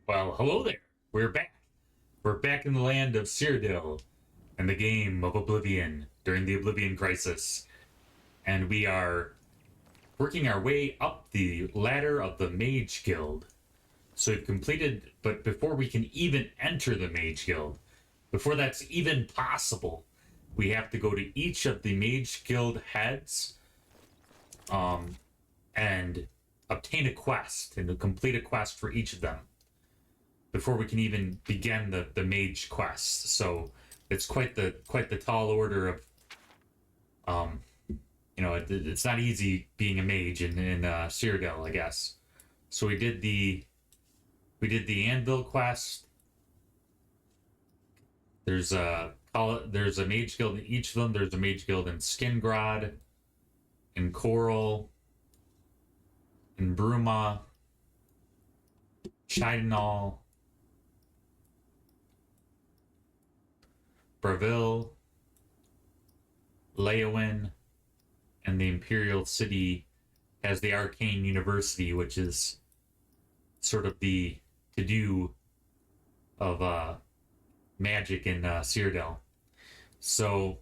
Well, hello there. We're back. We're back in the land of Cyrodiil and the game of Oblivion during the Oblivion Crisis. And we are working our way up the ladder of the Mage Guild. So we've completed, but before we can even enter the Mage Guild, before that's even possible, we have to go to each of the Mage Guild heads and obtain a quest and complete a quest for each of them before we can even begin the mage quest. So it's quite the tall order of it's not easy being a mage in Cyrodiil, I guess. So we did the Anvil quest. There's a mage guild in each of them. There's a mage guild in Skingrad, in Coral, in Bruma, Chidenal, Bravil, Leowin, and the Imperial City has the Arcane University, which is sort of the to-do of magic in Cyrodiil. So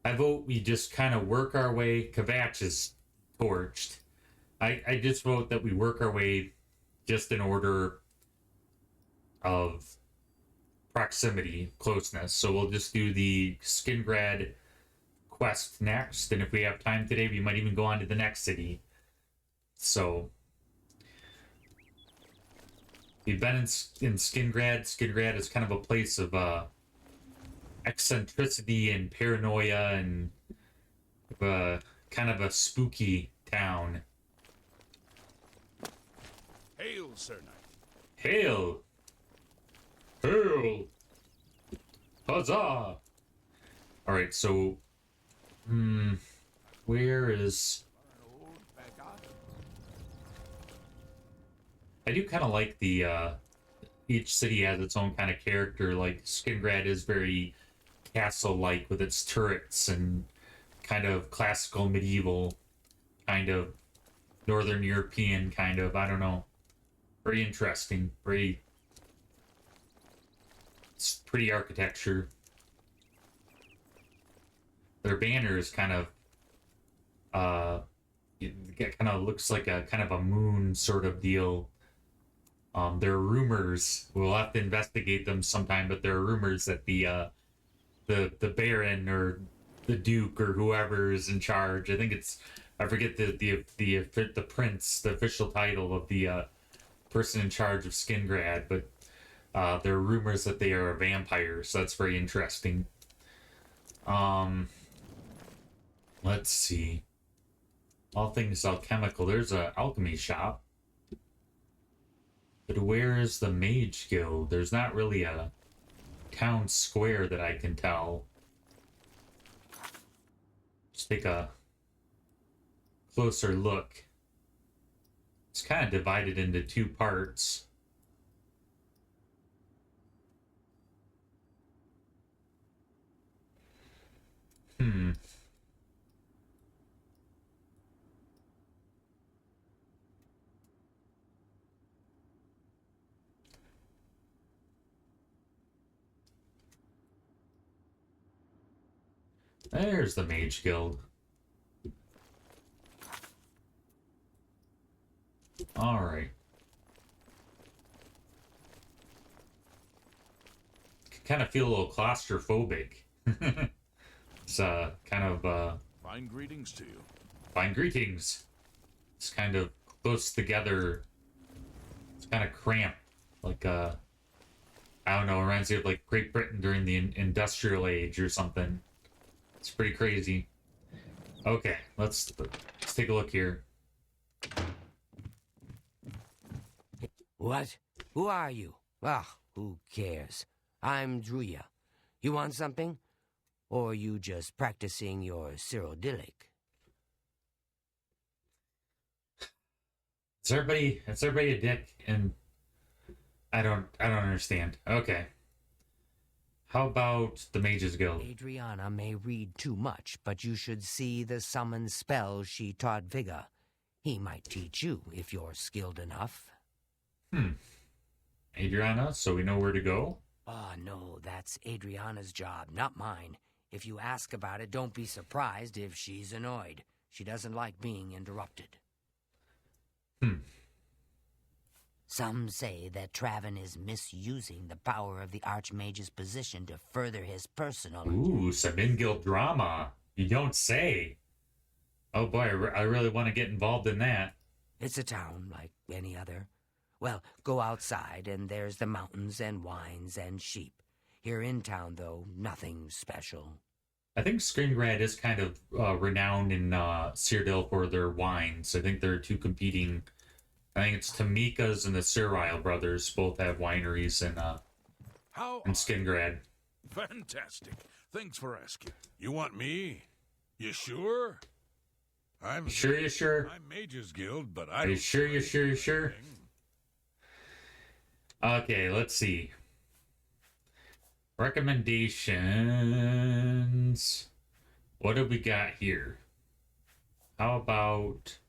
I vote we just kind of work our way. Kvatch is torched. I just vote that we work our way just in order of proximity, closeness. So we'll just do the Skingrad quest next, and if we have time today, we might even go on to the next city. So we've been in Skingrad. Skingrad is kind of a place of eccentricity and paranoia and kind of a spooky town. Hail, Sir Knight. Hail! Hail! Huzzah! Alright, so... where is... I do kind of like the, each city has its own kind of character. Like, Skingrad is very castle-like with its turrets and kind of classical medieval, kind of Northern European kind of, I don't know. Very interesting. It's pretty architecture. Their banner is kind of, it kind of looks like a kind of a moon sort of deal. There are rumors, we'll have to investigate them sometime, but there are rumors that the Baron or the Duke or whoever is in charge, I think it's, I forget the prince, the official title of the person in charge of Skingrad, but there are rumors that they are a vampire, so that's very interesting. Let's see. All things alchemical. There's a alchemy shop. But where is the Mage Guild? There's not really a town square that I can tell. Let's take a closer look. It's kind of divided into two parts. There's the Mage Guild. Alright. Kind of feel a little claustrophobic. It's kind of Fine greetings to you. fine greetings. It's kind of close together. It's kind of cramped. Like I don't know, reminds me of like Great Britain during the industrial age or something. It's pretty crazy. Okay, let's take a look here. What? Who are you? Ah, who cares? I'm Druya. You want something? Or are you just practicing your Cyrodiilic? Is everybody a dick? And I don't understand. Okay. How about the Mages Guild? Adriana may read too much, but you should see the summon spell she taught Vigga. He might teach you if you're skilled enough. Adriana, so we know where to go. Oh, no, that's Adriana's job, not mine. If you ask about it, don't be surprised if she's annoyed. She doesn't like being interrupted. Some say that Traven is misusing the power of the Archmage's position to further his personal... Ooh, some in-guild drama. You don't say. Oh boy, I really want to get involved in that. It's a town like any other. Well, go outside and there's the mountains and wines and sheep. Here in town, though, nothing special. I think Skringrad is kind of renowned in Cyrodiil for their wines. I think there are two competing. I think it's Tamika's and the Cyril brothers both have wineries in Skringrad. Fantastic. Thanks for asking. You want me? You sure? I'm Sure, you sure? I'm Mage's Guild, but I Are you sure, you sure, you sure? anything. Okay, let's see. Recommendations. What have we got here? How about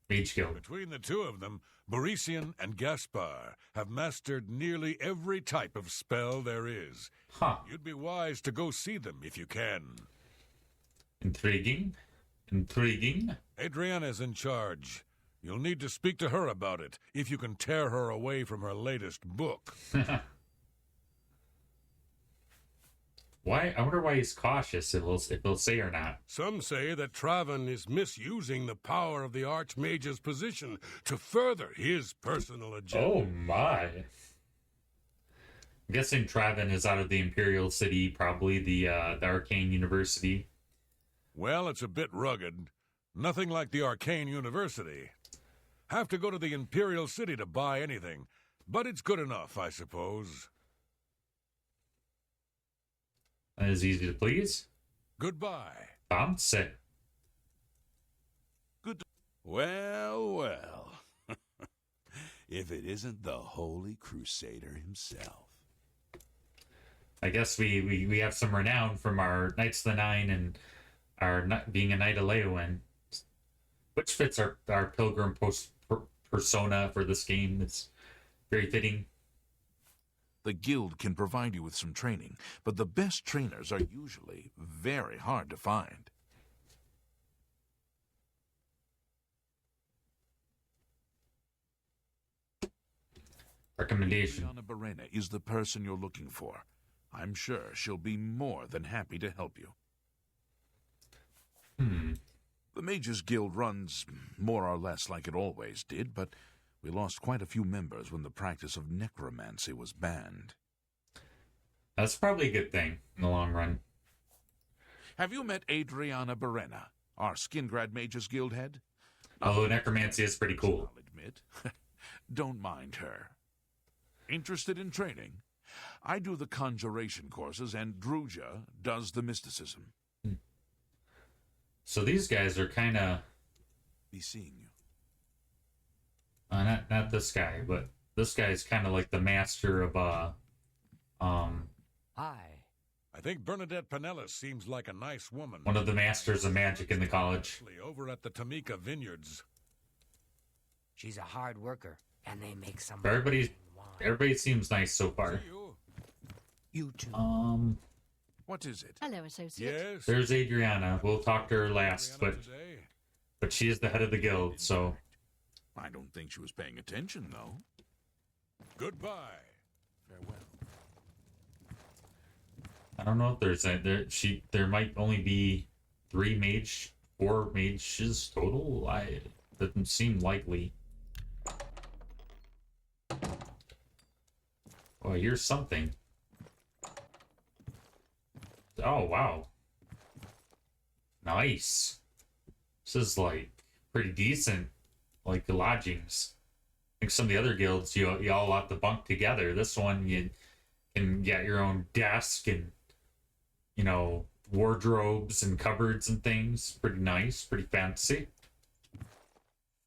Mage Guild? Between the two of them, Borisian and Gaspar have mastered nearly every type of spell there is. Huh. You'd be wise to go see them if you can. Intriguing. Intriguing. Adriana's in charge. You'll need to speak to her about it if you can tear her away from her latest book. Why? I wonder why he's cautious. If he'll say or not. Some say that Traven is misusing the power of the Archmage's position to further his personal agenda. Oh my! I'm guessing Traven is out of the Imperial City, probably the Arcane University. Well, it's a bit rugged. Nothing like the Arcane University. Have to go to the Imperial City to buy anything, but it's good enough, I suppose. That is easy to please. Goodbye. Bounce it. Good. Well, well. If it isn't the Holy Crusader himself. I guess we have some renown from our Knights of the Nine and our being a Knight of Leowen, which fits our pilgrim persona for this game. It's very fitting. The guild can provide you with some training, but the best trainers are usually very hard to find. Recommendation. Adriana Barrena is the person you're looking for. I'm sure she'll be more than happy to help you. The Mages Guild runs more or less like it always did, but we lost quite a few members when the practice of necromancy was banned. That's probably a good thing in the long run. Have you met Adriana Barrena, our Skingrad Mages Guild head? Although necromancy is pretty cool. I'll admit. Don't mind her. Interested in training? I do the conjuration courses, and Druja does the mysticism. So these guys are kind of Be seeing you. not this guy, but this guy's kind of like the master of Hi. I think Bernadette Pinellas seems like a nice woman. one of the masters of magic in the college. Over at the Tamika Vineyards. She's a hard worker, and they make some Everybody fine wine. everybody seems nice so far. See you. You too. What is it? Hello, associate. Yes. There's Adriana. We'll talk to her last, Adriana but today. she is the head of the guild, so I don't think she was paying attention, though. Goodbye. Farewell. I don't know if there might only be 4 mages total. Doesn't seem likely. Oh, here's something. Oh, wow. Nice. This is like pretty decent, like the lodgings. I think some of the other guilds you all have to bunk together. This one you can get your own desk and wardrobes and cupboards and things. Pretty nice, pretty fancy.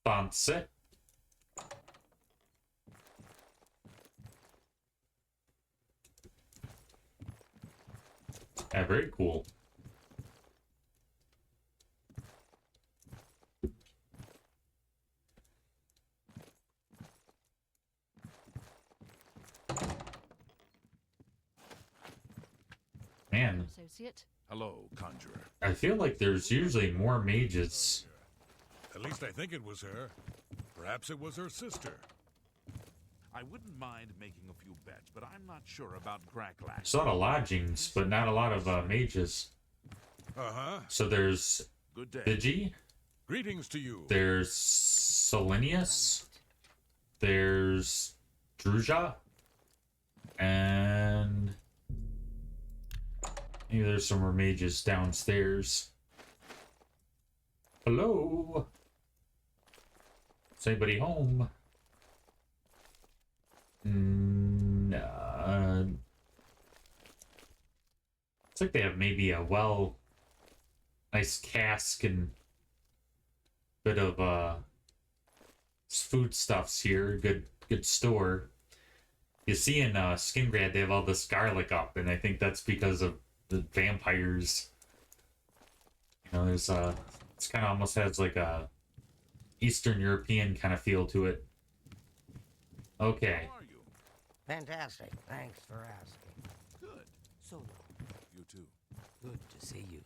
Fancy. Yeah, very cool. Man, Associate. Hello, Conjurer. I feel like there's usually more mages. At least I think it was her. Perhaps it was her sister. I wouldn't mind making a few bets, but I'm not sure about Gracklash. There's a lot of lodgings, but not a lot of mages. Uh-huh. So there's Good day. Vigi, Greetings to you. there's Selenius, there's Druja, and maybe there's some more mages downstairs. Hello? Is anybody home? It's like they have maybe a nice cask and bit of foodstuffs here. Good store. You see in Skingrad they have all this garlic up, and I think that's because of the vampires. You know, there's it's kind of almost has like a Eastern European kind of feel to it. Okay. How are you? Fantastic. Thanks for asking. Good. So long. You too. Good to see you.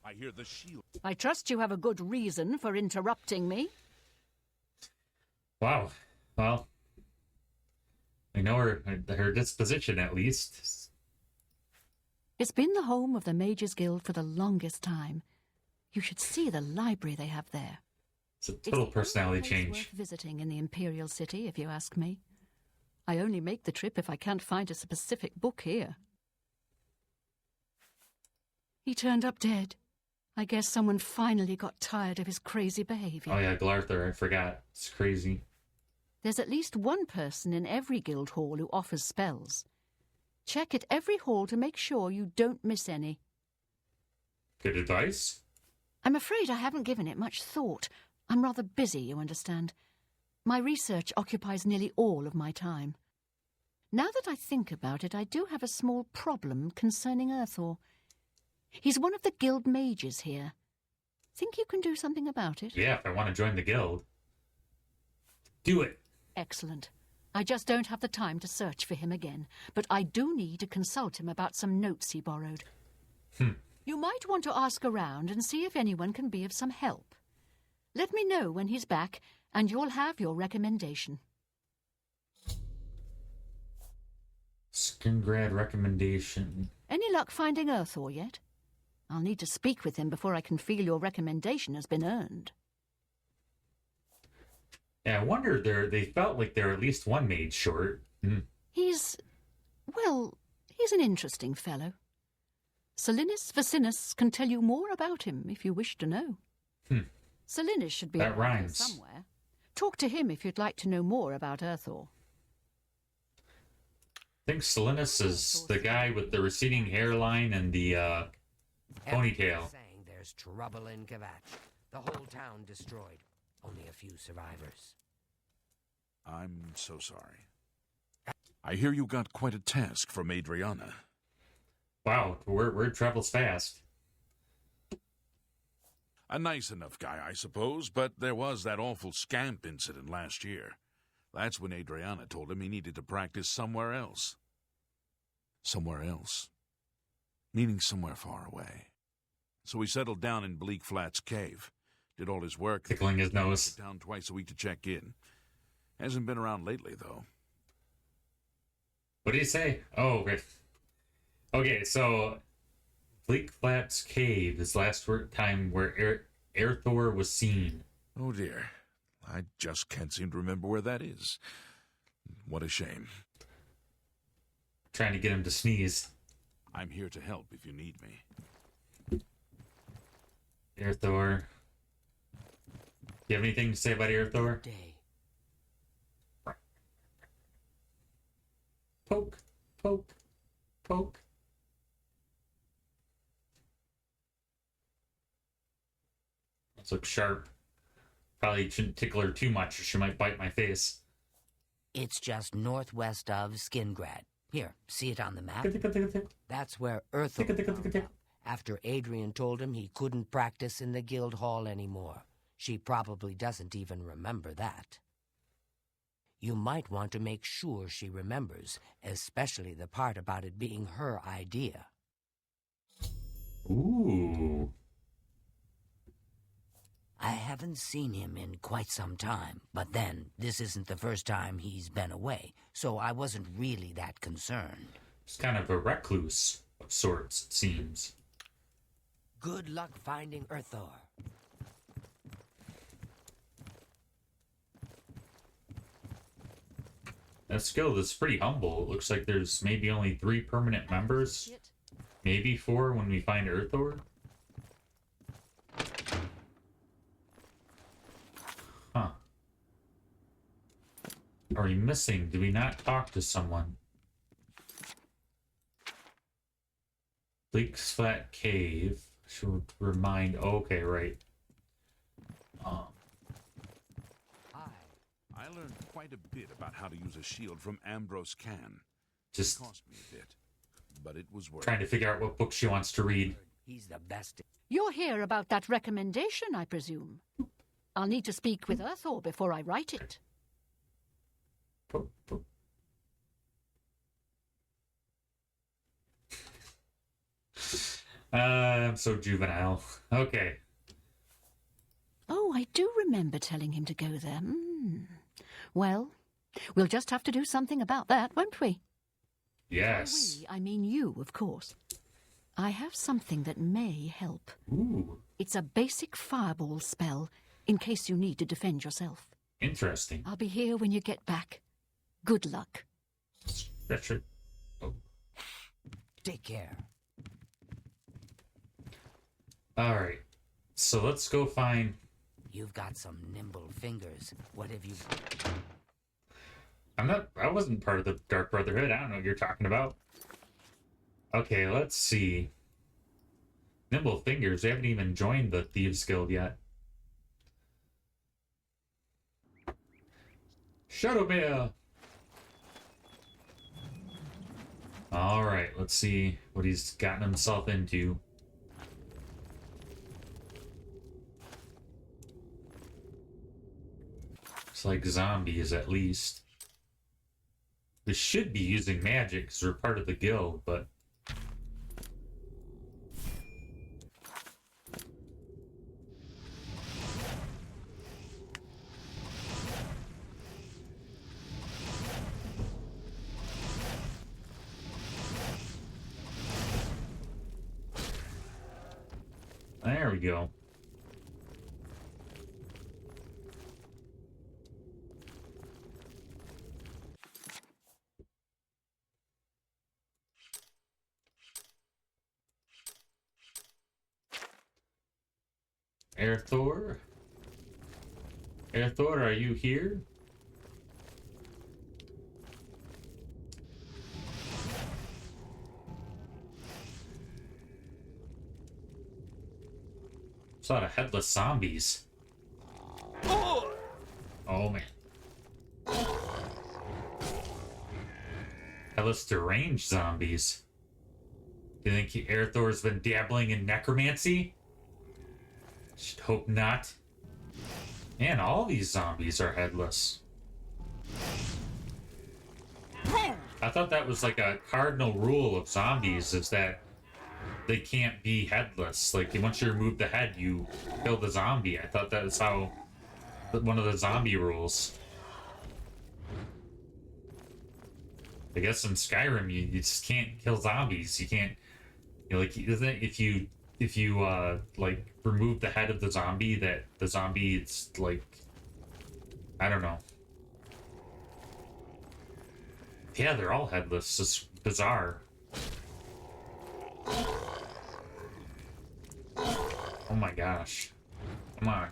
I hear the shield. I trust you have a good reason for interrupting me. Wow. Well, I know her disposition at least. It's been the home of the Mages Guild for the longest time. You should see the library they have there. It's a total personality It's the only place change. worth visiting in the Imperial City, if you ask me. I only make the trip if I can't find a specific book here. He turned up dead. I guess someone finally got tired of his crazy behavior. Oh yeah, Glarther, I forgot. It's crazy. There's at least one person in every guild hall who offers spells. Check at every hall to make sure you don't miss any. Good advice. I'm afraid I haven't given it much thought. I'm rather busy, you understand. My research occupies nearly all of my time. Now that I think about it, I do have a small problem concerning Earthor. He's one of the guild mages here. Think you can do something about it? Yeah, if I want to join the guild. Do it. Excellent. I just don't have the time to search for him again, but I do need to consult him about some notes he borrowed. You might want to ask around and see if anyone can be of some help. Let me know when he's back, and you'll have your recommendation. Skingrad recommendation. Any luck finding Earthor yet? I'll need to speak with him before I can feel your recommendation has been earned. Yeah, I wonder they felt like they're at least one mage short. He's an interesting fellow. Salinis Vacinus can tell you more about him if you wish to know. Salinis should be That around here rhymes. somewhere. Talk to him if you'd like to know more about Earthor. I think Selinus is the guy with the receding hairline and the ponytail. Everyone's saying there's trouble in Kvatch. The whole town destroyed. Only a few survivors. I'm so sorry. I hear you got quite a task from Adriana. Wow, word travels fast. A nice enough guy, I suppose, but there was that awful scamp incident last year. That's when Adriana told him he needed to practice somewhere else. Somewhere else. Meaning somewhere far away. So he settled down in Bleak Flats Cave. Did all his work. Tickling his nose. Down twice a week to check in. Hasn't been around lately, though. What did he say? Oh, okay. Okay, so Bleak Flats Cave is last time where Earthor was seen. Oh, dear. I just can't seem to remember where that is. What a shame. Trying to get him to sneeze. I'm here to help if you need me. Earthor. You have anything to say about Earthor? Day. Poke, poke, poke. Let's look sharp. Probably shouldn't tickle her too much or she might bite my face. It's just northwest of Skingrad. Here, see it on the map? Tick, tick, tick, tick. That's where Earthor Tick, tick, tick, wound tick. up after Adrian told him he couldn't practice in the guild hall anymore. She probably doesn't even remember that. You might want to make sure she remembers, especially the part about it being her idea. Ooh. I haven't seen him in quite some time, but then this isn't the first time he's been away, so I wasn't really that concerned. He's kind of a recluse of sorts, it seems. Good luck finding Earthor. That skill is pretty humble. It looks like there's maybe only 3 permanent members. Maybe 4 when we find Earthor. Huh. Are we missing? Do we not talk to someone? Bleak's Flat Cave. Should remind. Oh, okay, right. I learned quite a bit about how to use a shield from Ambrose Can. Just It cost me a bit, but it was worth trying to figure out what book she wants to read. He's the best. You're here about that recommendation, I presume. I'll need to speak with Earthor before I write it. Boop, boop. I'm so juvenile. Okay. Oh, I do remember telling him to go there. Well, we'll just have to do something about that, won't we? Yes. We, I mean you, of course. I have something that may help. Ooh, It's a basic fireball spell, in case you need to defend yourself. interesting. I'll be here when you get back. Good luck. That's right. Oh. Take care. All right. So let's go find. You've got some nimble fingers. What have you... I wasn't part of the Dark Brotherhood. I don't know what you're talking about. Okay, let's see. Nimble Fingers. We haven't even joined the Thieves Guild yet. Shadowbear. All right, let's see what he's gotten himself into. Looks like zombies, at least. We should be using magic because we're part of the guild, but... There we go. Earthor? Earthor, are you here? There's a lot of headless zombies. Oh man. Headless deranged zombies. Do you think Earthor's been dabbling in necromancy? Should hope not. Man, all these zombies are headless. I thought that was like a cardinal rule of zombies, is that they can't be headless. Like, once you remove the head, you kill the zombie. I thought that was how... one of the zombie rules. I guess in Skyrim, you just can't kill zombies. You can't... You know, like, isn't it if you like remove the head of the zombie, that the zombie, it's like, I don't know. Yeah, they're all headless. It's bizarre. Oh my gosh. Come on.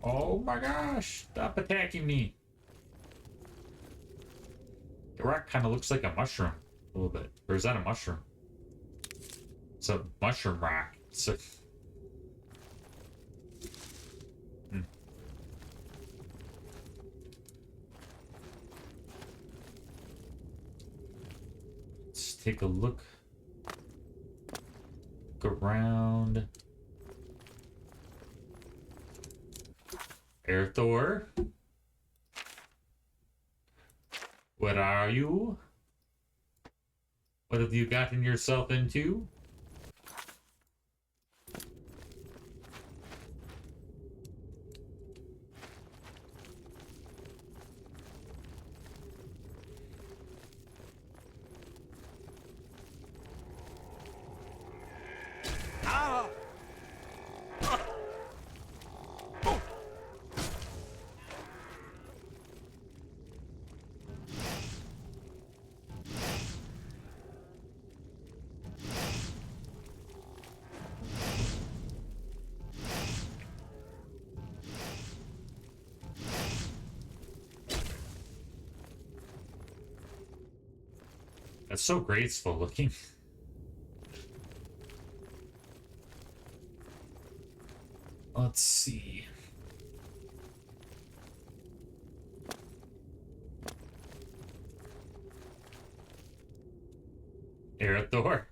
Oh my gosh. Stop attacking me. The rock kind of looks like a mushroom. A little bit. Or is that a mushroom? It's a mushroom rock. It's a... Let's take a look. Look around. Earthor? What are you? What have you gotten yourself into? That's so graceful looking. Let's see. Arathor,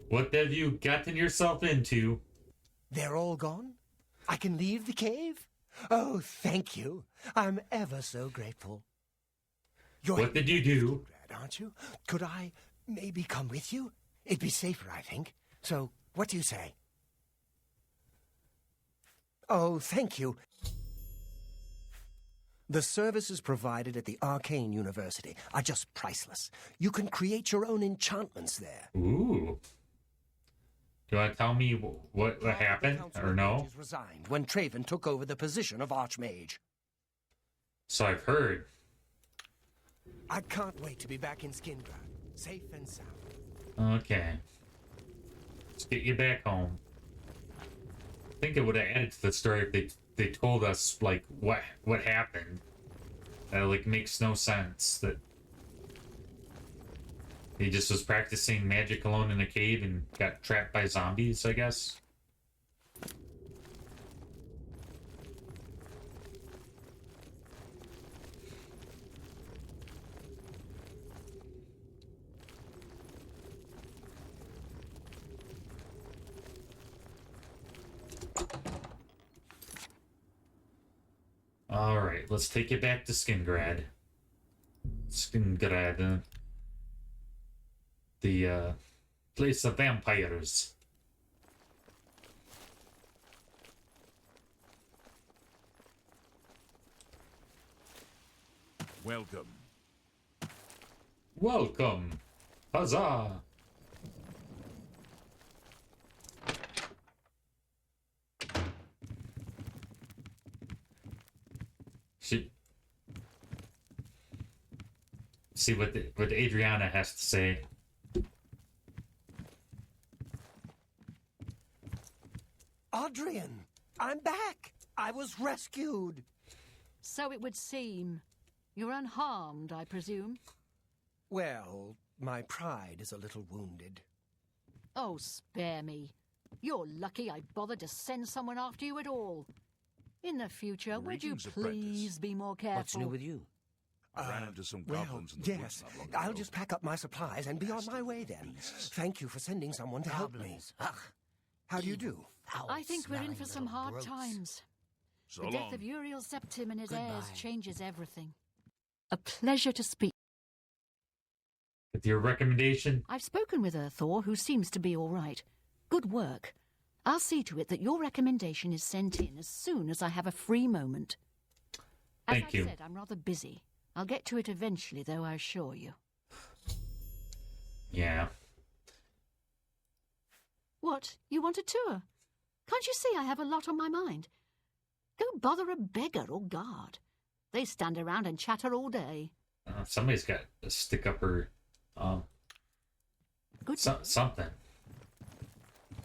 what have you gotten yourself into? They're all gone? I can leave the cave? Oh, thank you. I'm ever so grateful. You're What did you do? glad, aren't you? Could I maybe come with you? It'd be safer, I think. So, what do you say? Oh, thank you. The services provided at the Arcane University are just priceless. You can create your own enchantments there. Ooh. Do you want to tell me what happened, or no? Resigned when Traven took over the position of Archmage. So I've heard. I can't wait to be back in Skingrad, safe and sound. Okay. Let's get you back home. I think it would have added to the story if they told us, like, what happened. That, like, makes no sense. That he just was practicing magic alone in a cave and got trapped by zombies, I guess. Alright, let's take it back to Skingrad. Skingrad. The place of vampires. Welcome. Welcome! Huzzah! See what Adriana has to say. Adrian, I'm back. I was rescued. So it would seem. You're unharmed, I presume? Well, my pride is a little wounded. Oh, spare me. You're lucky I bothered to send someone after you at all. In the future, would you Greetings, apprentice. please be more careful? What's new with you? I ran into some Well, goblins in the yes. woods not long I'll ago. just pack up my supplies and be on my way then. Beasts. Thank you for sending someone to help me. Goblins. Ugh. How do you do? I think we're in for some Foul-smelling hard little times. So The long. death of Uriel Septim and his heirs Goodbye. changes everything. A pleasure to speak. With your recommendation? I've spoken with Thor, who seems to be all right. Good work. I'll see to it that your recommendation is sent in as soon as I have a free moment. Thank you. As I said, I'm rather busy. I'll get to it eventually, though, I assure you. Yeah. What? You want a tour? Can't you see I have a lot on my mind? Go bother a beggar or guard. They stand around and chatter all day. Somebody's got to stick up her, Good. something.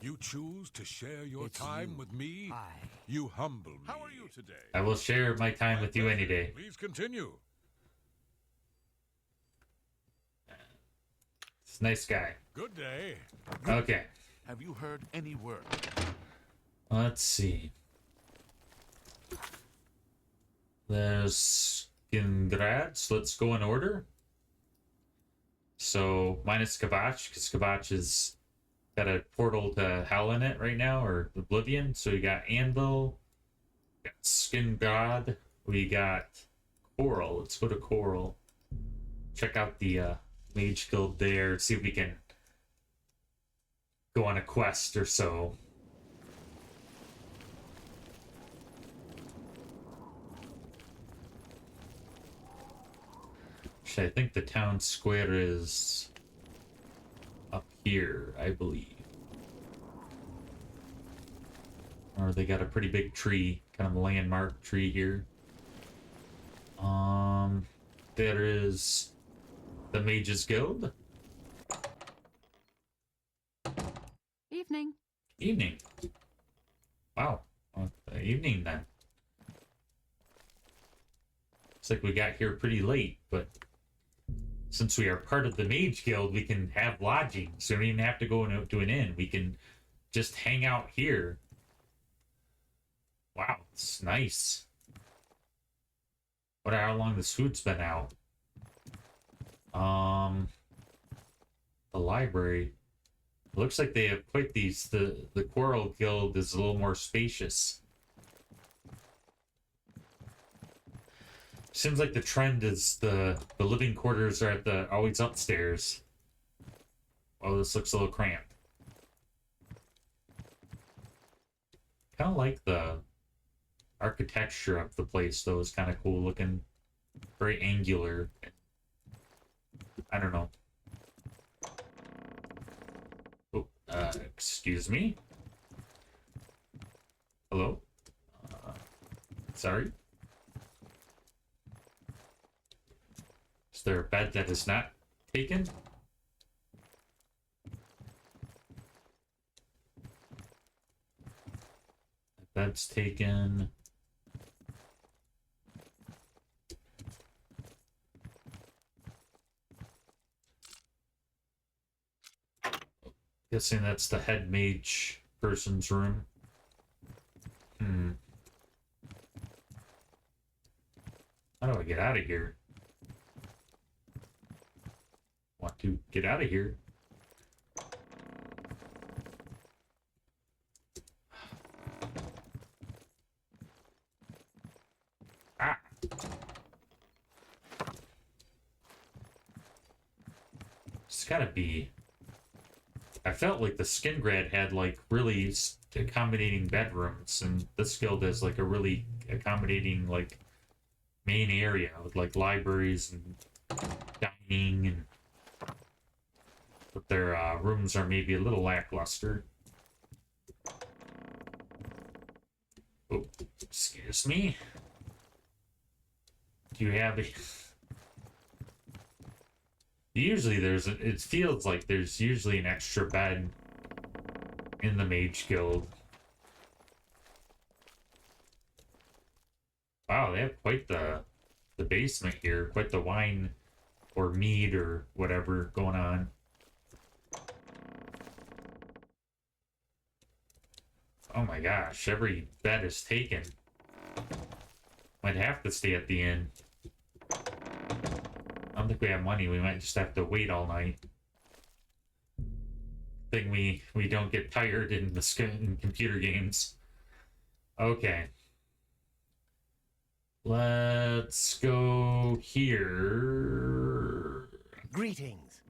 You choose to share your It's time you. with me? I. You humble me. How are you today? I will share my time My with you any pleasure. day. Please continue. It's a nice guy. Good day. Okay. Have you heard any word? Let's see. There's Skingrad, so let's go in order. So, minus Kavach, because Kavach has got a portal to hell in it right now, or Oblivion. So we got Anvil, we got Skingrad, we got Coral. Let's go to Coral. Check out the Mage Guild there, see if we can go on a quest or so. Actually, I think the town square is up here, I believe. Or they got a pretty big tree, kind of a landmark tree here. There is the Mages Guild. Evening. Evening. Wow. Evening then. Looks like we got here pretty late, but since we are part of the Mage Guild, we can have lodging. So we don't even have to go to an inn. We can just hang out here. Wow, it's nice. Wonder how long this food's been out. The library. Looks like they have quite these. The Quarrel Guild is a little more spacious. Seems like the trend is the living quarters are at the always upstairs. Oh, this looks a little cramped. Kind of like the architecture of the place, though. Is kind of cool looking. Very angular. I don't know. Oh, excuse me. Hello? Sorry? Is there a bed that is not taken? The bed's taken. Guessing that's the head mage person's room. How do I get out of here? Want to get out of here. Ah. It's gotta be. I felt like the Skin Grad had like really accommodating bedrooms, and this guild has like a really accommodating like main area with like libraries and dining, and but their rooms are maybe a little lackluster. Oh, excuse me. Do you have a... Usually it feels like there's usually an extra bed in the Mage Guild. Wow, they have quite the basement here, quite the wine or mead or whatever going on. Oh my gosh, every bed is taken. Might have to stay at the inn. I don't think we have money. We might just have to wait all night. Thing we don't get tired in in computer games. Okay. Let's go here. Greetings.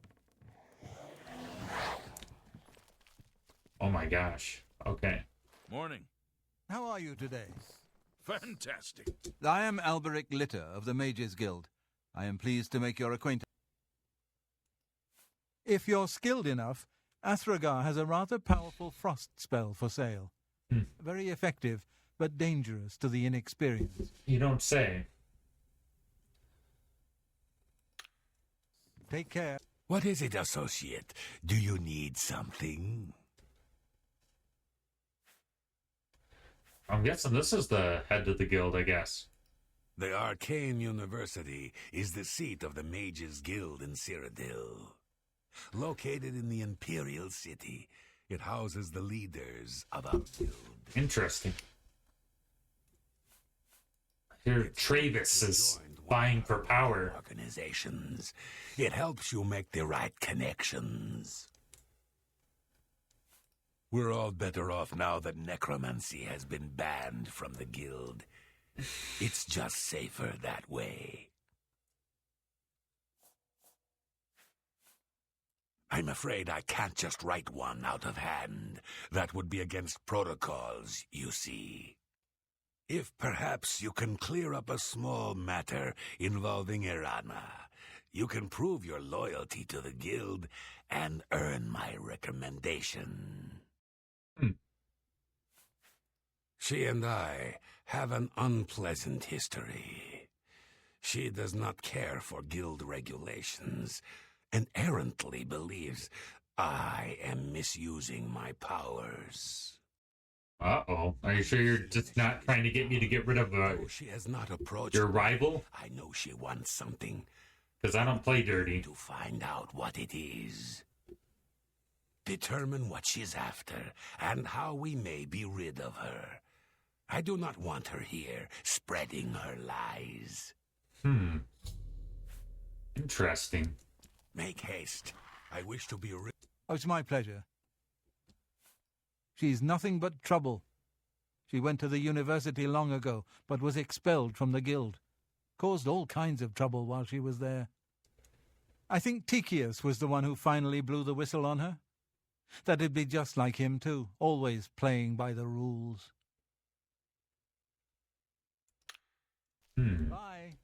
Oh my gosh. Okay. Morning. How are you today? Fantastic. I am Alberic Litter of the Mages Guild. I am pleased to make your acquaintance. If you're skilled enough, Athragar has a rather powerful frost spell for sale. Very effective, but dangerous to the inexperienced. You don't say. Take care. What is it, associate? Do you need something? I'm guessing this is the head of the guild, I guess. The Arcane University is the seat of the Mages Guild in Cyrodiil. Located in the Imperial City, it houses the leaders of our guild. Interesting. Here, Travis is vying for power. Organizations. It helps you make the right connections. We're all better off now that necromancy has been banned from the guild. It's just safer that way. I'm afraid I can't just write one out of hand. That would be against protocols, you see. If perhaps you can clear up a small matter involving Irana, you can prove your loyalty to the guild and earn my recommendation. She and I have an unpleasant history. She does not care for guild regulations and errantly believes I am misusing my powers. Uh-oh. Are you sure you're just not trying to get me to get rid of She has not approached your rival? I know she wants something. Because I don't play dirty. To find out what it is. Determine what she's after, and how we may be rid of her. I do not want her here, spreading her lies. Interesting. Make haste. I wish to be rid. Oh, it's my pleasure. She's nothing but trouble. She went to the university long ago, but was expelled from the guild. Caused all kinds of trouble while she was there. I think Tychius was the one who finally blew the whistle on her. That'd be just like him, too, always playing by the rules. Bye.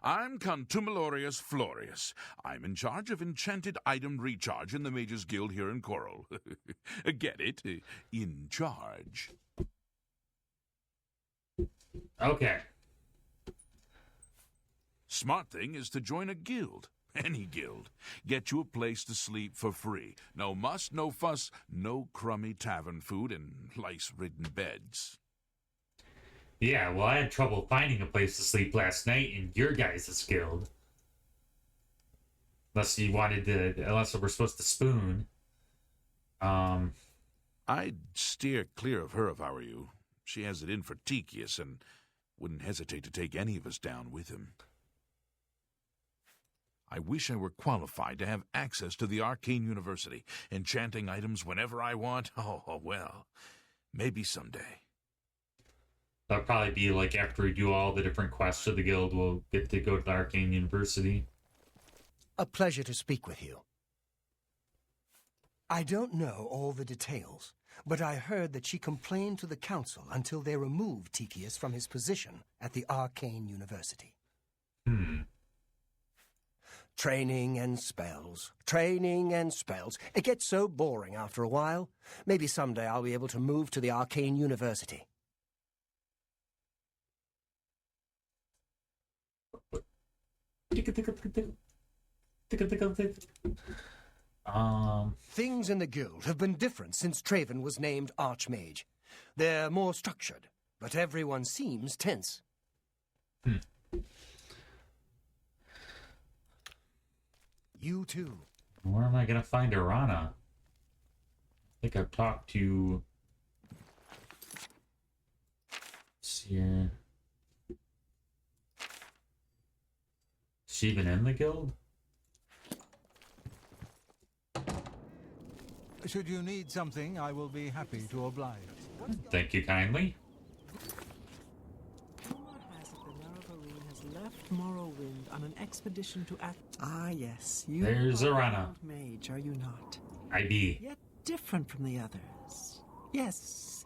I'm Contumelius Florius. I'm in charge of enchanted item recharge in the Mages Guild here in Coral. Get it? In charge. Okay. Smart thing is to join a guild. Any guild. Get you a place to sleep for free. No muss, no fuss, no crummy tavern food, and lice-ridden beds. Yeah, well, I had trouble finding a place to sleep last night in your guys' guild. Unless you wanted to, unless we're supposed to spoon. I'd steer clear of her if I were you. She has it in for Tychius and wouldn't hesitate to take any of us down with him. I wish I were qualified to have access to the Arcane University, enchanting items whenever I want. Oh, well, maybe someday. That'll probably be like after we do all the different quests of the guild, we'll get to go to the Arcane University. A pleasure to speak with you. I don't know all the details, but I heard that she complained to the council until they removed Tychius from his position at the Arcane University. Training and spells. Training and spells. It gets so boring after a while. Maybe someday I'll be able to move to the Arcane University. Things in the guild have been different since Traven was named Archmage. They're more structured, but everyone seems tense. You too. Where am I gonna find Arana? I think I've talked to... Let's see here. Is she even in the guild? Should you need something, I will be happy to oblige. Thank you kindly. Rumor has it the Nerevarine has left Morrowind on an expedition to Ah, yes, you There's are Arana. an old mage, are you not? IB. Yet different from the others. Yes,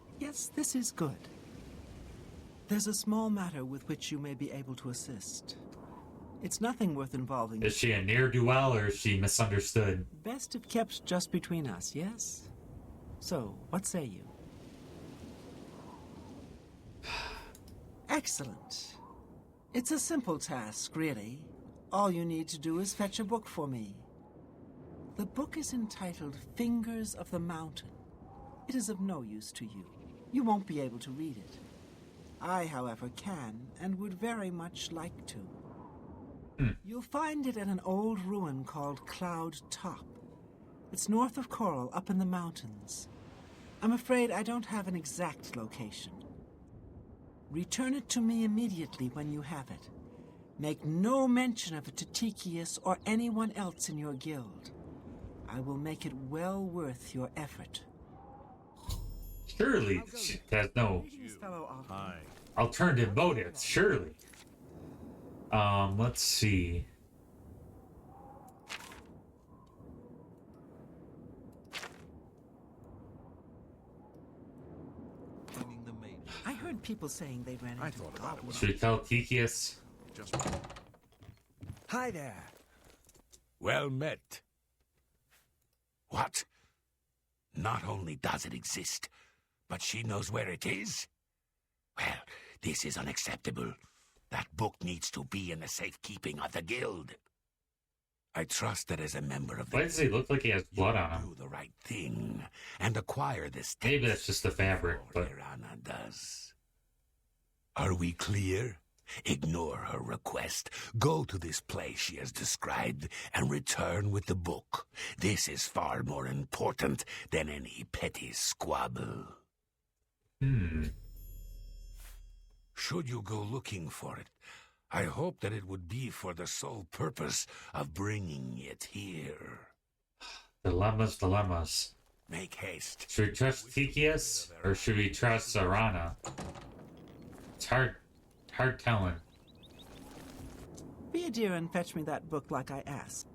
this is good. There's a small matter with which you may be able to assist. It's nothing worth involving. Is she a ne'er-do-well or is she misunderstood? Best if kept just between us, yes? So, what say you? Excellent. It's a simple task, really. All you need to do is fetch a book for me. The book is entitled Fingers of the Mountain. It is of no use to you. You won't be able to read it. I, however, can and would very much like to. You'll find it at an old ruin called Cloud Top. It's north of Coral, up in the mountains. I'm afraid I don't have an exact location. Return it to me immediately when you have it. Make no mention of it to Tychius or anyone else in your guild. I will make it well worth your effort. Surely she has no Greetings, fellow Alden. Hi. alternative motives, surely. Let's see. I heard people saying they ran I into thought about it when Should we tell Tychius? just... Hi there. Well met. What? Not only does it exist, but she knows where it is? Well, this is unacceptable. That book needs to be in the safekeeping of the guild. I trust that as a member of the Why does he look like he has blood on him? do the right thing and acquire this Maybe that's just the fabric, before but Irana does. Are we clear? Ignore her request. Go to this place she has described and return with the book. This is far more important than any petty squabble. Should you go looking for it, I hope that it would be for the sole purpose of bringing it here. Dilemmas. Make haste. Should we trust Tikius or should we trust Arana? It's hard telling. Be a dear and fetch me that book like I asked.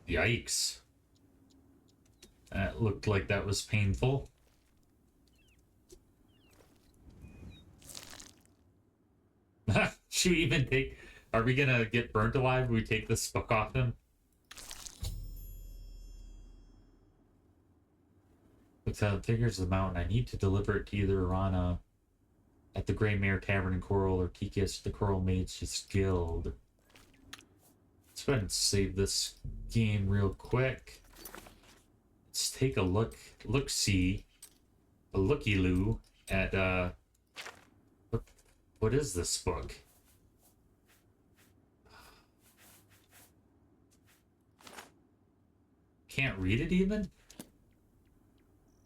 Yikes. That looked like that was painful. Should we even take... Are we gonna get burnt alive if we take this book off him? Looks out figures of the mountain. I need to deliver it to either Arana at the Grey Mare Tavern in Coral or Tikius, the Coral Mages Guild. Let's go ahead and save this game real quick. Let's take a look-see, a looky-loo at, what is this book? Can't read it even?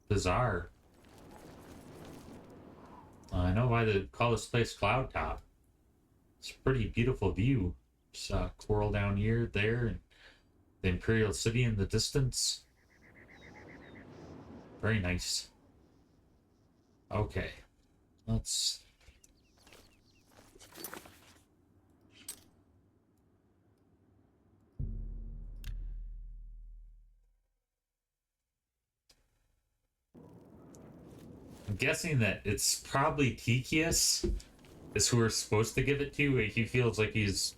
Bizarre. I know why they call this place Cloud Top. It's a pretty beautiful view. There's coral down here, there, and the Imperial City in the distance. Very nice. Okay. Let's... I'm guessing that it's probably Tikius is who we're supposed to give it to. He feels like he's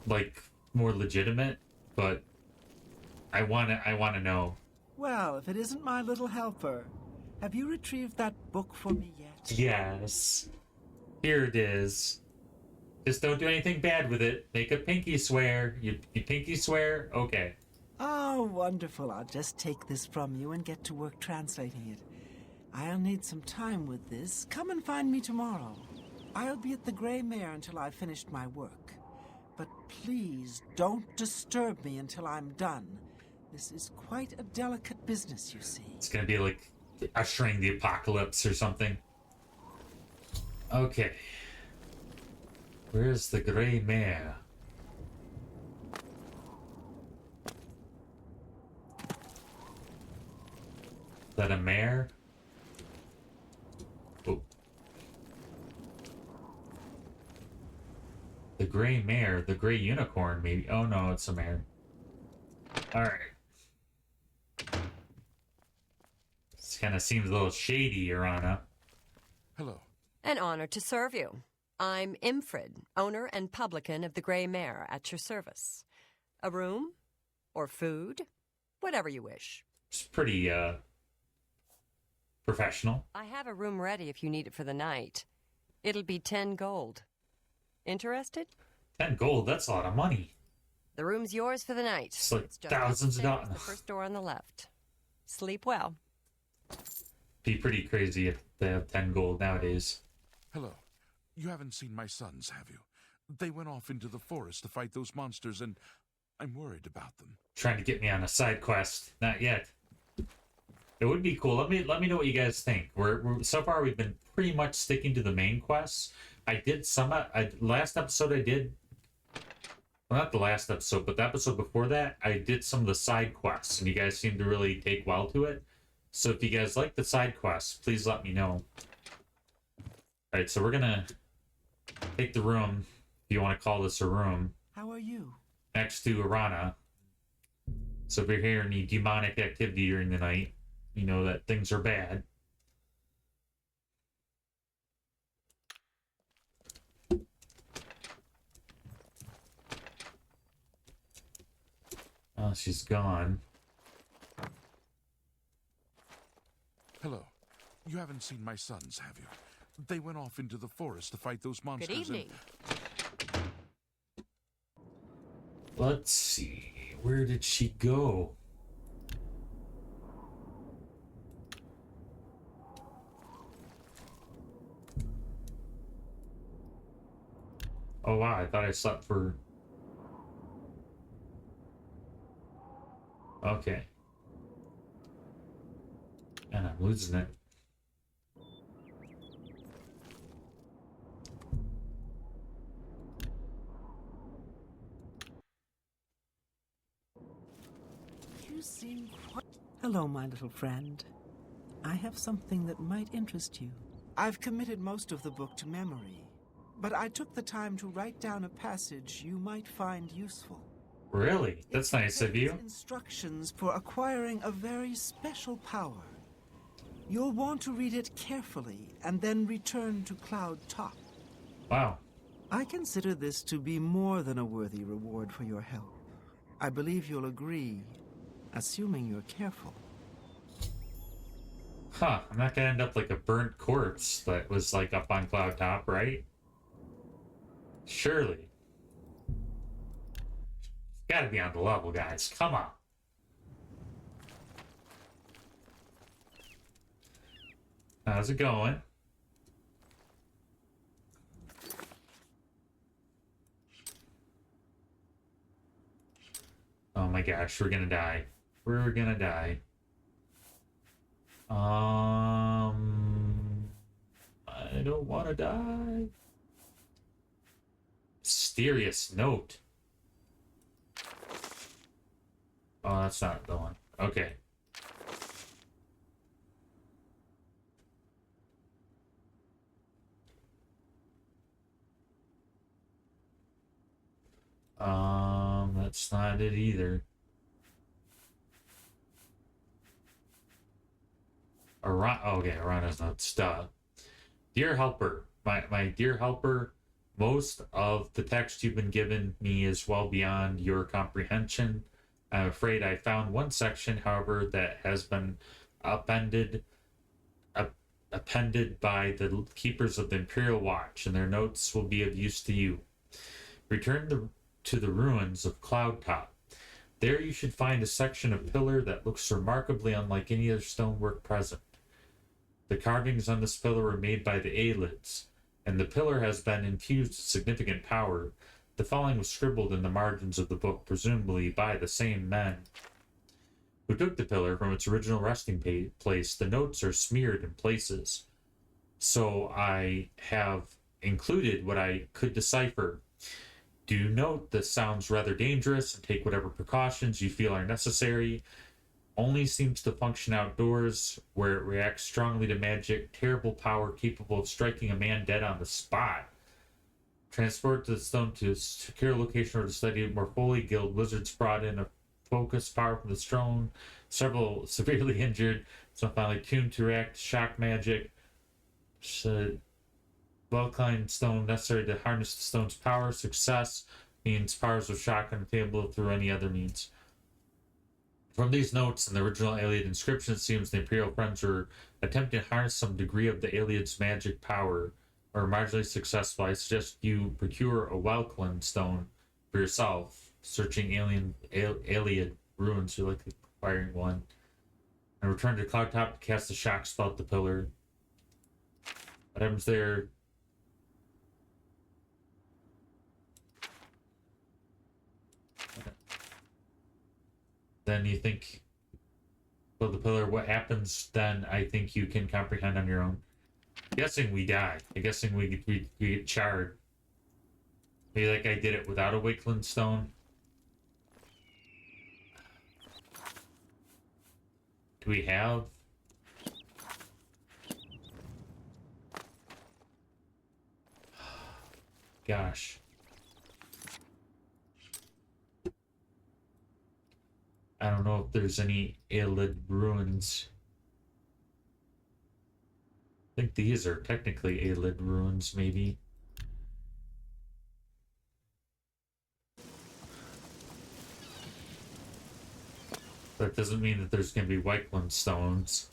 like more legitimate, but I wanna know. Well, if it isn't my little helper, have you retrieved that book for me yet? Yes. Here it is. Just don't do anything bad with it. Make a pinky swear. You pinky swear? Okay. Oh, wonderful. I'll just take this from you and get to work translating it. I'll need some time with this. Come and find me tomorrow. I'll be at the Grey Mare until I've finished my work. But please don't disturb me until I'm done. This is quite a delicate business, you see. It's gonna be like ushering the apocalypse or something. Okay. Where's the Grey Mare? Is that a mare? Oh. The Grey Mare, the Grey Unicorn, maybe. Oh no, it's a mare. Alright. This kind of seems a little shady, Arana. Hello. An honor to serve you. I'm Imfrid, owner and publican of the Grey Mare, at your service. A room? Or food? Whatever you wish. It's pretty, professional. I have a room ready if you need it for the night. It'll be 10 gold. Interested? 10 gold, that's a lot of money. The room's yours for the night. It's like just thousands of dollars. The first door on the left. Sleep well. Be pretty crazy if they have 10 gold nowadays. Hello. You haven't seen my sons, have you? They went off into the forest to fight those monsters, and I'm worried about them. Trying to get me on a side quest. Not yet. It would be cool. Let me know what you guys think. We're so far we've been pretty much sticking to the main quests. I did some last episode I did, well, not the last episode, but the episode before that, I did some of the side quests, and you guys seem to really take well to it. So if you guys like the side quests, please let me know. Alright, so we're gonna take the room, if you want to call this a room. How are you? Next to Arana. So if you're hearing any demonic activity during the night, you know that things are bad. Oh, she's gone. Hello. You haven't seen my sons, have you? They went off into the forest to fight those monsters. Good evening. Let's see. Where did she go? Oh wow, I thought I slept for... Okay. And I'm losing it. You seem quite... Hello, my little friend. I have something that might interest you. I've committed most of the book to memory, but I took the time to write down a passage you might find useful. Really? That's nice of you. Instructions for acquiring a very special power. You'll want to read it carefully and then return to Cloud Top. Wow. I consider this to be more than a worthy reward for your help. I believe you'll agree, assuming you're careful. Huh, I'm not gonna end up like a burnt corpse that was like up on Cloud Top, right? Surely. Gotta be on the level, guys. Come on. How's it going? Oh my gosh, we're gonna die. We're gonna die. I don't want to die. Mysterious note. Oh, that's not the one. Okay. That's not it either. Okay, Arana's not stuck. Dear Helper, my dear Helper, most of the text you've been given me is well beyond your comprehension. I'm afraid I found one section, however, that has been appended by the keepers of the Imperial Watch, and their notes will be of use to you. Return to the ruins of Cloud Top. There you should find a section of pillar that looks remarkably unlike any other stonework present. The carvings on this pillar were made by the Aelids, and the pillar has been infused with significant power. The following was scribbled in the margins of the book, presumably by the same men who took the pillar from its original resting place. The notes are smeared in places, so I have included what I could decipher. Do note this sounds rather dangerous and take whatever precautions you feel are necessary. Only seems to function outdoors, where it reacts strongly to magic. Terrible power capable of striking a man dead on the spot. Transport the stone to a secure location or to study it more fully. Guild wizards brought in a focused power from the stone. Several severely injured. Some finally tuned to react to shock magic. Well-climbed stone necessary to harness the stone's power. Success means powers of shock unobtainable through any other means. From these notes and the original Aeliad inscription, it seems the Imperial Friends were attempting to harness some degree of the Aeliad's magic power, or marginally successful. I suggest you procure a well-cleansed stone for yourself. Searching Aeliad ruins, you're likely acquiring one. And return to Cloud Top to cast the shock spell at the pillar. What happens there? Then you think, well, the pillar, what happens then, I think you can comprehend on your own. I'm guessing we die. I'm guessing we get charred. Maybe like I did it without a Wakeland stone. Do we have? Gosh. I don't know if there's any Aelid ruins. I think these are technically Aelid ruins, maybe. That doesn't mean that there's going to be Wycliffe stones.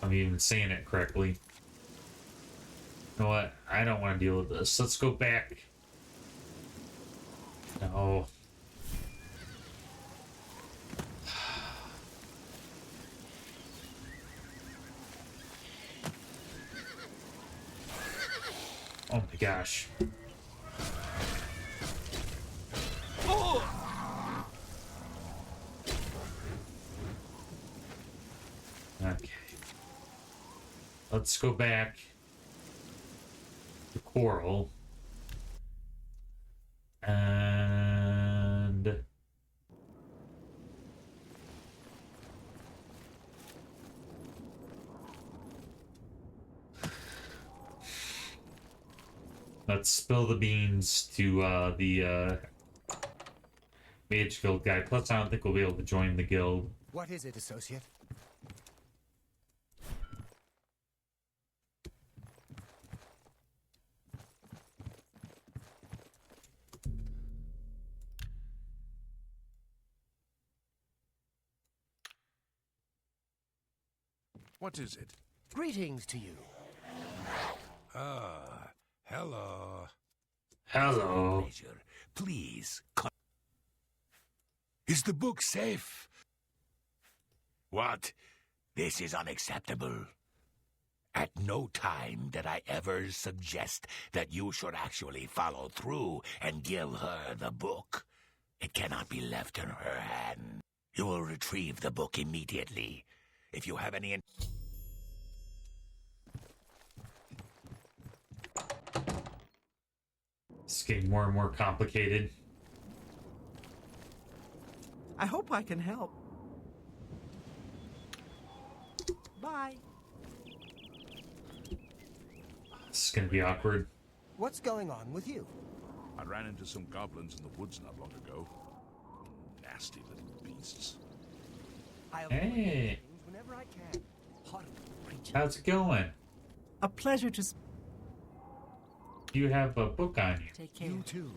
I'm even saying it correctly. You know what? I don't want to deal with this. Let's go back. No. Oh my gosh. Okay. Let's go back to Coral. And let's spill the beans to the Mage Guild guy. Plus, I don't think we'll be able to join the guild. What is it, associate? What is it? Greetings to you. Hello. Hello. Pleasure. Please. Is the book safe? What? This is unacceptable. At no time did I ever suggest that you should actually follow through and give her the book. It cannot be left in her hand. You will retrieve the book immediately. If you have any... It's getting more and more complicated. I hope I can help. Bye. This is gonna be awkward. What's going on with you? I ran into some goblins in the woods not long ago. Nasty little beasts. I'll Hey. things whenever I can. Horrible creatures. How's it going? A pleasure to You have a book on you. take care. You too.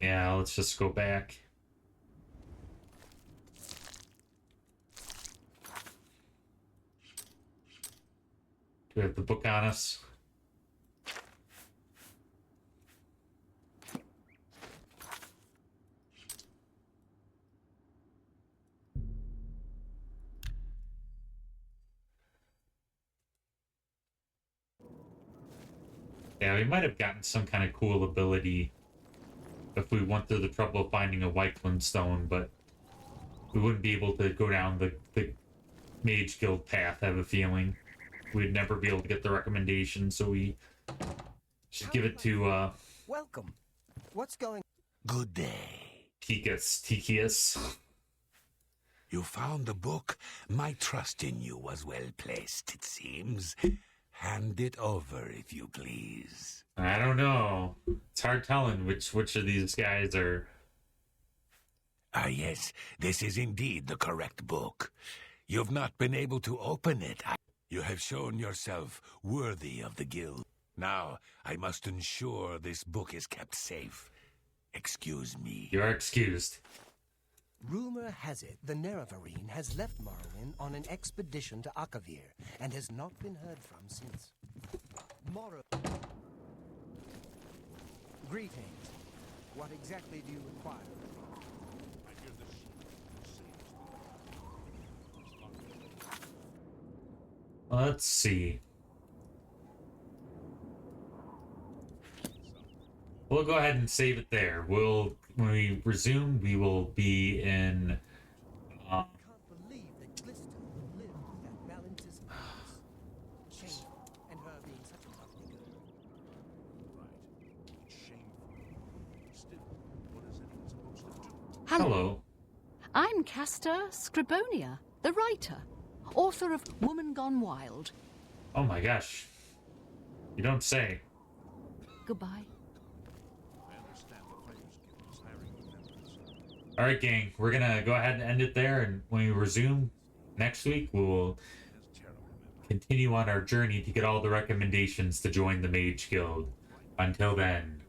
Yeah, let's just go back. Do we have the book on us? Yeah, we might have gotten some kind of cool ability if we went through the trouble of finding a Whiteland stone, but we wouldn't be able to go down the Mage Guild path, I have a feeling. We'd never be able to get the recommendation, so we should give it to Welcome. What's going... Good day. Tikius. You found the book? My trust in you was well placed, it seems. Hand it over, if you please. I don't know. It's hard telling which of these guys are... Ah, yes, this is indeed the correct book. You've not been able to open it. You have shown yourself worthy of the guild. Now, I must ensure this book is kept safe. Excuse me. You are excused. Rumor has it the Nerevarine has left Morrowind on an expedition to Akavir and has not been heard from since. Greetings. What exactly do you require? Let's see. We'll go ahead and save it there. When we resume, we will be in... I can't believe that Glister would live with that Valentis Magus. Shameful, and her being such a lovely girl. Right. Shameful. Still, what is anyone supposed to do? Hello. I'm Castor Scribonia, the writer, author of Woman Gone Wild. Oh my gosh. You don't say. Goodbye. I understand the Fighters Guild is hiring new members. Alright, gang. We're gonna go ahead and end it there, and when we resume next week, we will Has terrible memory. continue on our journey to get all the recommendations to join the Mage Guild. Until then,